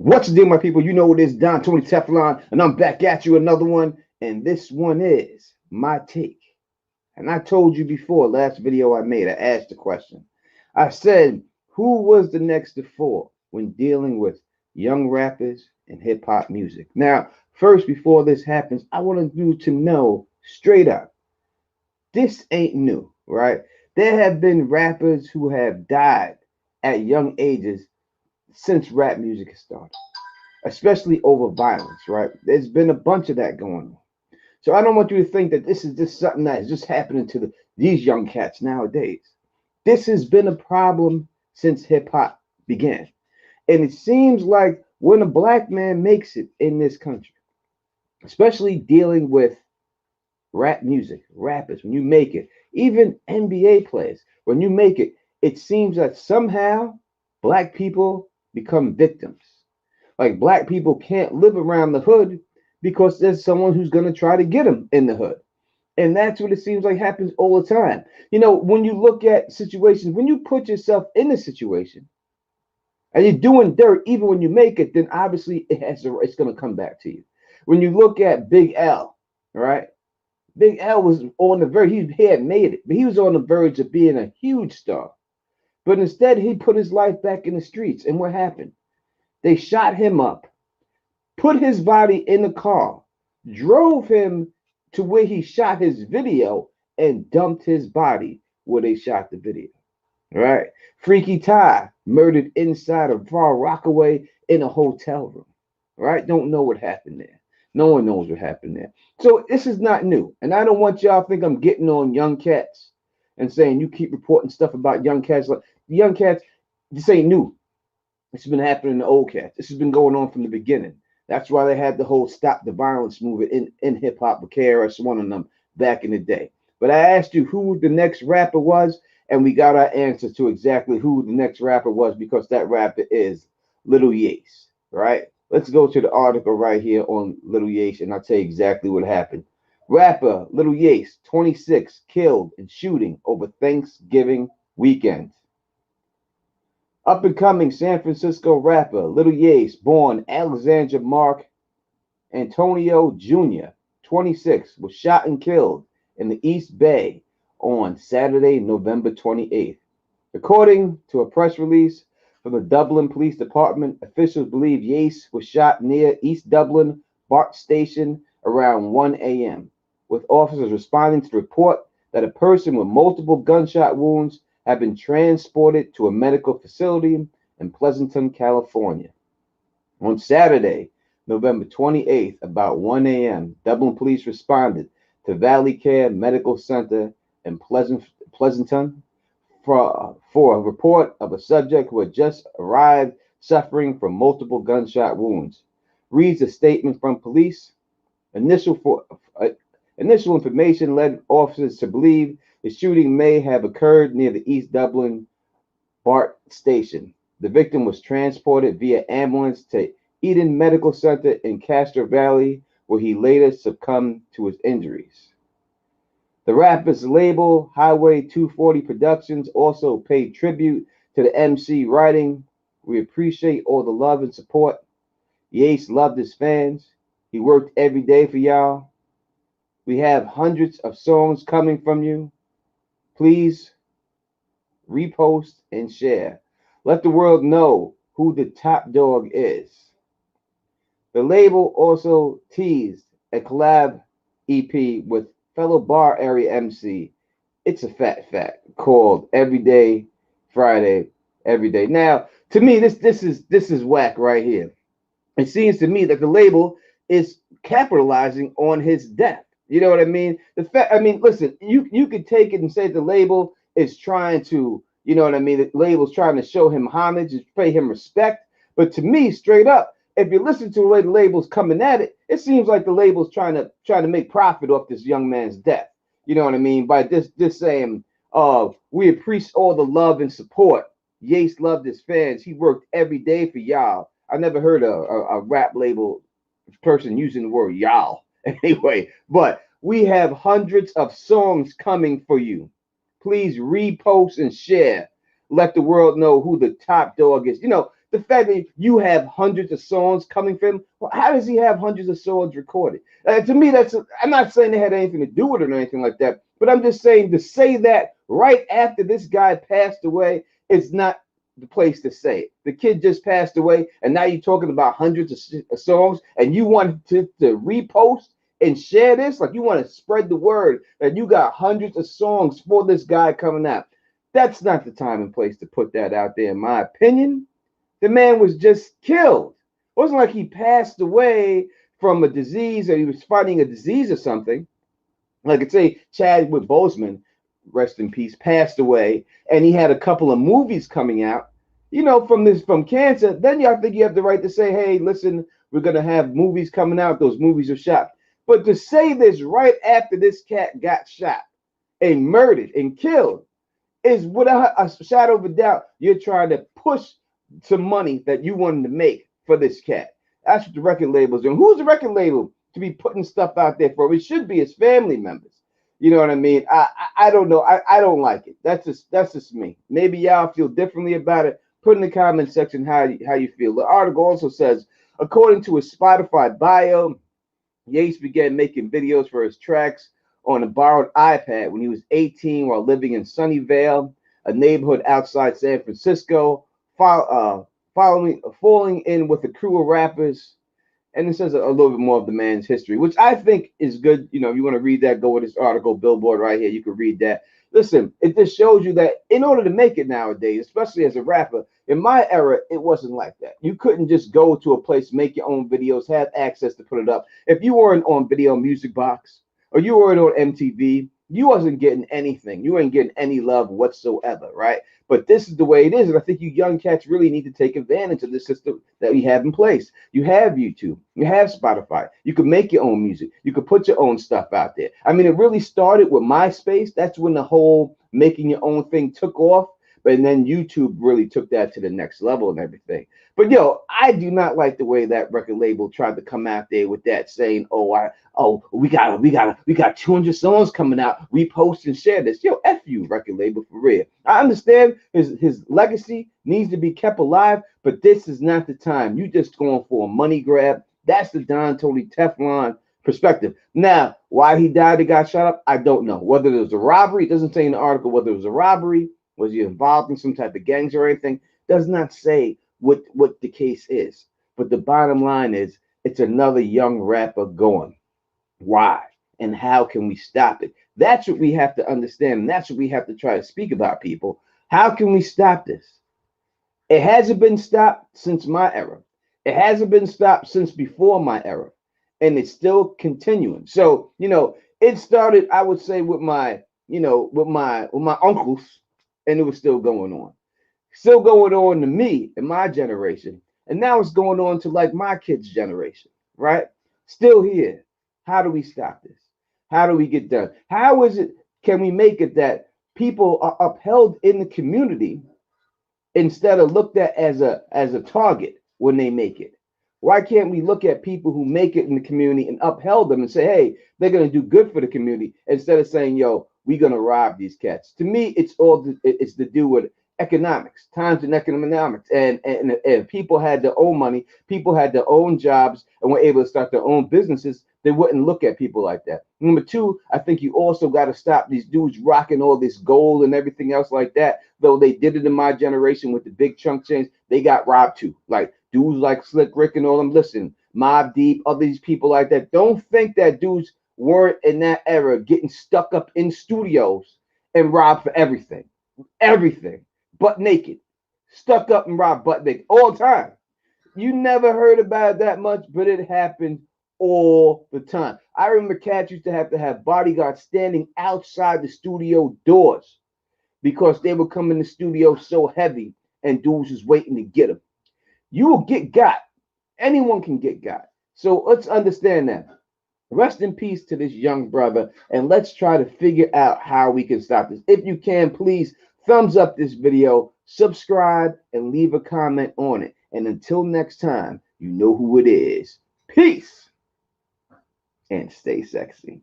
What's the deal, my people? You know it is Don Tony Teflon, and I'm back at you another one. And this one is my take. And I told you before, last video I made, I asked the question. I said, who was the next to fall when dealing with young rappers and hip hop music? Now, first, before this happens, I want you to know straight up, this ain't new, right? There have been rappers who have died at young ages since rap music has started, especially over violence, right? There's been a bunch of that going on. So I don't want you to think that this is just something that is just happening to these young cats nowadays. This has been a problem since hip hop began. And it seems like when a black man makes it in this country, especially dealing with rap music, rappers, when you make it, even NBA players, when you make it, it seems that somehow black people become victims. Like black people can't live around the hood because there's someone who's going to try to get them in the hood. And that's what it seems like happens all the time. You know, when you look at situations, when you put yourself in a situation and you're doing dirt, even when you make it, then obviously it's going to come back to you. When you look at Big L, right? Big L was on the verge, he had made it, but he was on the verge of being a huge star. But instead, he put his life back in the streets. And what happened? They shot him up, put his body in the car, drove him to where he shot his video, and dumped his body where they shot the video. Right? Freaky Ty murdered inside a Far Rockaway in a hotel room. Right? Don't know what happened there. No one knows what happened there. So this is not new. And I don't want y'all to think I'm getting on young cats and saying you keep reporting stuff about young cats. Like young cats, this ain't new. This has been happening to old cats. This has been going on from the beginning. That's why they had the whole Stop the Violence movement in hip hop with KRS One of them back in the day. But I asked you who the next rapper was, and we got our answer to exactly who the next rapper was, because that rapper is Lil Yase, right? Let's go to the article right here on Lil Yase, and I'll tell you exactly what happened. Rapper Lil Yase, 26, killed in shooting over Thanksgiving weekend. Up-and-coming San Francisco rapper Lil Yase, born Alexander Antonyyo Jr., 26, was shot and killed in the East Bay on Saturday, November 28th. According to a press release from the Dublin Police Department, officials believe Yase was shot near East Dublin BART station around 1 a.m., with officers responding to the report that a person with multiple gunshot wounds have been transported to a medical facility in Pleasanton, California. On Saturday, November 28th, about 1 a.m., Dublin police responded to Valley Care Medical Center in Pleasanton for a report of a subject who had just arrived suffering from multiple gunshot wounds. Reads a statement from police. Initial information led officers to believe the shooting may have occurred near the East Dublin BART station. The victim was transported via ambulance to Eden Medical Center in Castro Valley, where he later succumbed to his injuries. The rapper's label, Highway 240 Productions, also paid tribute to the MC, writing, "We appreciate all the love and support. Yase loved his fans. He worked every day for y'all. We have hundreds of songs coming from you. Please repost and share. Let the world know who the top dog is." The label also teased a collab EP with fellow bar area MC, It's a Fat Fact, called Everyday Friday, Everyday. Now, to me, this is whack right here. It seems to me that the label is capitalizing on his death. You know what I mean? Listen, you could take it and say the label is trying to, you know what I mean? The label's trying to show him homage and pay him respect. But to me, straight up, if you listen to the way the label's coming at it, it seems like the label's trying to make profit off this young man's death. You know what I mean? By this saying, we appreciate all the love and support. Yase loved his fans. He worked every day for y'all. I never heard a rap label person using the word y'all. Anyway, but we have hundreds of songs coming for you. Please repost and share. Let the world know who the top dog is. You know, The fact that you have hundreds of songs coming from him, well, how does he have hundreds of songs recorded? To me, I'm not saying they had anything to do with it or anything like that, but I'm just saying to say that right after this guy passed away is not the place to say it. The kid just passed away, and now you're talking about hundreds of songs, and you want to repost and share this, like you want to spread the word that you got hundreds of songs for this guy coming out. That's not the time and place to put that out there, in my opinion. The man was just killed. It wasn't like he passed away from a disease or he was fighting a disease or something. Like I say, Chadwick Boseman, rest in peace, passed away, and he had a couple of movies coming out, from cancer. Then I think you have the right to say, hey, listen, we're gonna have movies coming out. Those movies are shot. But to say this right after this cat got shot and murdered and killed is without a shadow of a doubt, you're trying to push some money that you wanted to make for this cat. That's what the record label's doing. Who's the record label to be putting stuff out there for? It should be his family members. You know what I mean? I don't know. I don't like it. That's just me. Maybe y'all feel differently about it. Put in the comment section how you feel. The article also says, according to his Spotify bio, Yase began making videos for his tracks on a borrowed iPad when he was 18 while living in Sunnyvale, a neighborhood outside San Francisco, falling in with a crew of rappers. And it says a little bit more of the man's history, which I think is good. If you want to read that, go with this article, Billboard right here. You can read that. Listen, it just shows you that in order to make it nowadays, especially as a rapper, in my era, it wasn't like that. You couldn't just go to a place, make your own videos, have access to put it up. If you weren't on Video Music Box or you weren't on MTV, you wasn't getting anything. You ain't getting any love whatsoever, right? But this is the way it is. And I think you young cats really need to take advantage of the system that we have in place. You have YouTube. You have Spotify. You can make your own music. You can put your own stuff out there. I mean, it really started with MySpace. That's when the whole making your own thing took off. But then YouTube really took that to the next level and everything. But I do not like the way that record label tried to come out there with that, saying, we got 200 songs coming out. Repost and share this. F you, record label, for real. I understand his legacy needs to be kept alive, but this is not the time. You just going for a money grab. That's the Don Tony Teflon perspective. Now, why he died and got shot up, I don't know. Whether it was a robbery, it doesn't say in the article whether it was a robbery. Was he involved in some type of gangs or anything? Does not say what the case is. But the bottom line is, it's another young rapper going. Why? And how can we stop it? That's what we have to understand. And that's what we have to try to speak about, people. How can we stop this? It hasn't been stopped since my era. It hasn't been stopped since before my era. And it's still continuing. So, it started, I would say, with my uncles. And it was still going on. Still going on to me in my generation. And now it's going on to like my kids' generation, right? Still here. How do we stop this? How do we get done? How can we make it that people are upheld in the community instead of looked at as a target when they make it? Why can't we look at people who make it in the community and upheld them and say, hey, they're going to do good for the community, instead of saying, we're going to rob these cats? To me, it's to do with economics, times and economics. And people had their own money, people had their own jobs, and were able to start their own businesses. They wouldn't look at people like that. Number two, I think you also got to stop these dudes rocking all this gold and everything else like that. Though they did it in my generation with the big chunk chains, they got robbed too. Like dudes like Slick Rick and all them. Listen, Mobb Deep, all these people like that. Don't think that dudes weren't in that era getting stuck up in studios and robbed for everything. Everything. Butt naked. Stuck up and robbed butt naked all the time. You never heard about it that much, but it happened all the time. I remember cats used to have bodyguards standing outside the studio doors because they would come in the studio so heavy and dudes was waiting to get them. You will get got. Anyone can get got. So let's understand that. Rest in peace to this young brother, and let's try to figure out how we can stop this. If you can, please thumbs up this video, subscribe, and leave a comment on it. And until next time, you know who it is. Peace and stay sexy.